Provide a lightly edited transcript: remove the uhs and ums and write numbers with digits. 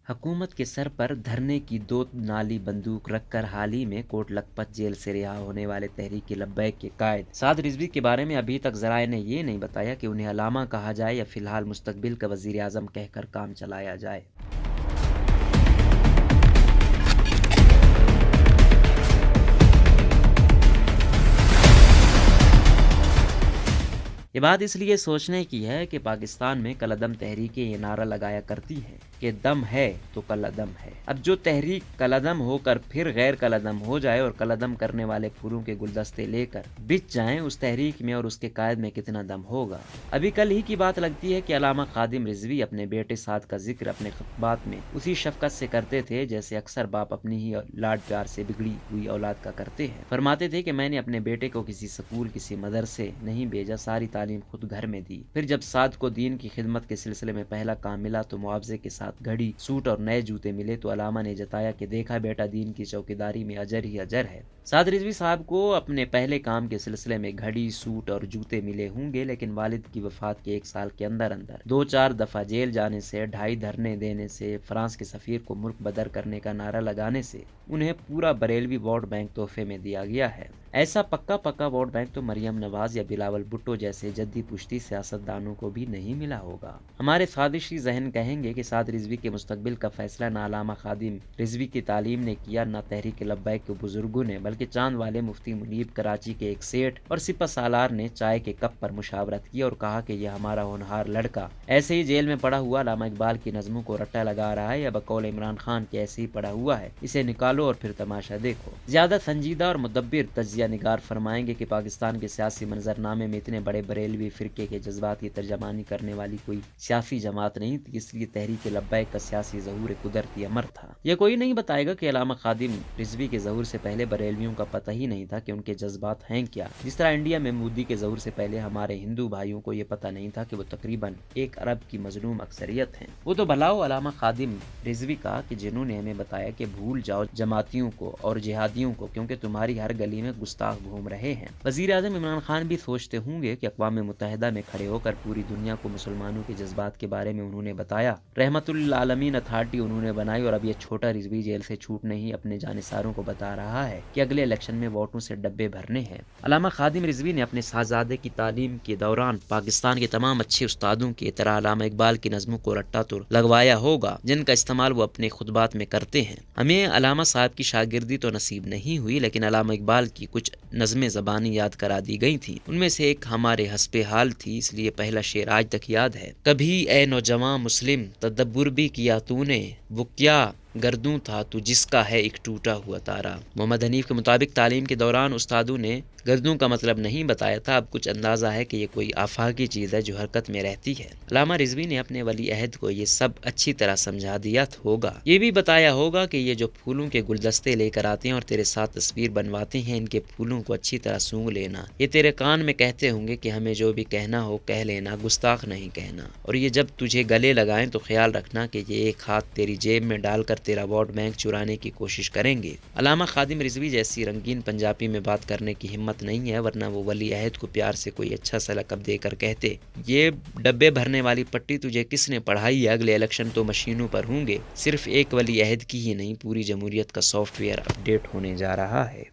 حکومت کے سر پر دھرنے کی دو نالی بندوق رکھ کر حال ہی میں کوٹ لکھپت جیل سے رہا ہونے والے تحریک لبیک کے قائد سعد رضوی کے بارے میں ابھی تک ذرائع نے یہ نہیں بتایا کہ انہیں علامہ کہا جائے یا فی الحال مستقبل کا وزیر اعظم کہہ کر کام چلایا جائے۔ یہ بات اس لیے سوچنے کی ہے کہ پاکستان میں کالعدم تحریکیں یہ نعرہ لگایا کرتی ہیں کہ دم ہے تو کالعدم ہے۔ اب جو تحریک کالعدم ہو کر پھر غیر کالعدم ہو جائے اور کالعدم کرنے والے پھولوں کے گلدستے لے کر بچ جائیں، اس تحریک میں اور اس کے قائد میں کتنا دم ہوگا۔ ابھی کل ہی کی بات لگتی ہے کہ علامہ خادم رضوی اپنے بیٹے سعد کا ذکر اپنے خطبات میں اسی شفقت سے کرتے تھے جیسے اکثر باپ اپنی ہی لاڈ پیار سے بگڑی ہوئی اولاد کا کرتے ہیں۔ فرماتے تھے کہ میں نے اپنے بیٹے کو کسی سکول کسی مدرسے نہیں بھیجا، ساری تعلیم خود گھر میں دی۔ پھر جب سعد کو دین کی خدمت کے سلسلے میں پہلا کام ملا تو معاوضے کے ساتھ گھڑی، سوٹ اور نئے جوتے ملے تو علامہ نے جتایا کہ دیکھا بیٹا، دین کی چوکیداری میں اجر ہی اجر ہے۔ سعد رضوی صاحب کو اپنے پہلے کام کے سلسلے میں گھڑی، سوٹ اور جوتے ملے ہوں گے، لیکن والد کی وفات کے 1 سال کے اندر 2-4 دفعہ جیل جانے سے، 2.5 دھرنے دینے سے، فرانس کے سفیر کو ملک بدر کرنے کا نعرہ لگانے سے انہیں پورا بریلوی ووٹ بینک تحفے میں دیا گیا ہے۔ ایسا پکا ووٹ بینک تو مریم نواز یا بلاول بھٹو جیسے جدی پشتی سیاستدانوں کو بھی نہیں ملا ہوگا۔ ہمارے سازشی ذہن کہیں گے کہ سعد رضوی کے مستقبل کا فیصلہ نہ علامہ خادم رضوی کی تعلیم نے کیا، نہ تحریک لبیک کے بزرگوں نے، بلکہ چاند والے مفتی منیب کراچی کے ایک سیٹھ اور سپہ سالار نے چائے کے کپ پر مشاورت کی اور کہا کہ یہ ہمارا ہونہار لڑکا ایسے ہی جیل میں پڑا ہوا علامہ اقبال کی نظموں کو رٹا لگا رہا ہے یا بقول عمران خان کے ایسے ہی پڑا ہوا ہے، اسے نکالو اور پھر تماشا دیکھو۔ زیادہ سنجیدہ اور مدبر تجزیہ نگار فرمائیں گے کہ پاکستان کے سیاسی منظرنامے میں اتنے بڑے بریلوی فرقے کے جذبات کی ترجمانی کرنے والی کوئی سیاسی جماعت نہیں تھی، اس لیے تحریک لبیک کا سیاسی ظہور قدرتی امر تھا۔ یہ کوئی نہیں بتائے گا کہ علامہ خادم رضوی کے ظہور سے پہلے بریلویوں کا پتہ ہی نہیں تھا کہ ان کے جذبات ہیں کیا، جس طرح انڈیا میں مودی کے ظہور سے پہلے ہمارے ہندو بھائیوں کو یہ پتہ نہیں تھا کہ وہ تقریباً 1 ارب کی مظلوم اکثریت ہیں۔ وہ تو بھلاؤ علامہ خادم رضوی کا کہ جنہوں نے ہمیں بتایا کہ بھول جاؤ جماعتیوں کو اور جہادیوں کو، کیونکہ تمہاری ہر گلی میں گستاخ گھوم رہے ہیں۔ وزیر اعظم عمران خان بھی سوچتے ہوں گے کہ اقوام متحدہ میں کھڑے ہو کر پوری دنیا کو مسلمانوں کے جذبات کے بارے میں انہوں نے بتایا، رحمت للعالمین اتھارٹی انہوں نے بنائی، اور اب یہ چھوٹا رضوی جیل سے چھوٹنے ہی اپنے جانثاروں کو بتا رہا ہے کہ اگلے الیکشن میں ووٹوں سے ڈبے بھرنے ہیں۔ علامہ خادم رضوی نے اپنے صاحبزادے کی تعلیم کے دوران پاکستان کے تمام اچھے استادوں کی طرح علامہ اقبال کی نظموں کو رٹا تو لگوایا ہوگا، جن کا استعمال وہ اپنے خطبات میں کرتے ہیں۔ ہمیں علامہ صاحب کی شاگردی تو نصیب نہیں ہوئی، لیکن علامہ اقبال کی کچھ نظمیں زبانی یاد کرا دی گئی تھیں۔ ان میں سے ایک ہمارے حسب حال تھی، اس لیے پہلا شعر آج تک یاد ہے۔ کبھی اے نوجواں مسلم تدبر بھی کیا تو نے، وہ کیا گردوں تھا تو جس کا ہے ایک ٹوٹا ہوا تارا۔ محمد حنیف کے مطابق تعلیم کے دوران استادوں نے گردوں کا مطلب نہیں بتایا تھا، اب کچھ اندازہ ہے کہ یہ کوئی آفاقی چیز ہے جو حرکت میں رہتی ہے۔ علامہ رضوی نے اپنے ولی عہد کو یہ سب اچھی طرح سمجھا دیا ہوگا، یہ بھی بتایا ہوگا کہ یہ جو پھولوں کے گلدستے لے کر آتے ہیں اور تیرے ساتھ تصویر بنواتے ہیں، ان کے پھولوں کو اچھی طرح سونگھ لینا۔ یہ تیرے کان میں کہتے ہوں گے کہ ہمیں جو بھی کہنا ہو کہہ لینا، گستاخ نہیں کہنا، اور یہ جب تجھے گلے لگائیں تو خیال رکھنا کہ یہ ایک ہاتھ تیری جیب میں ڈال کر تیرا ووٹ بینک چرانے کی کوشش کریں گے۔ علامہ خادم رضوی جیسی رنگین پنجابی میں بات کرنے کی ہمت نہیں ہے، ورنہ وہ ولی عہد کو پیار سے کوئی اچھا سا لقب دے کر کہتے، یہ ڈبے بھرنے والی پٹی تجھے کس نے پڑھائی ہے، اگلے الیکشن تو مشینوں پر ہوں گے۔ صرف ایک ولی عہد کی ہی نہیں، پوری جمہوریت کا سافٹ ویئر اپ ڈیٹ ہونے جا رہا ہے۔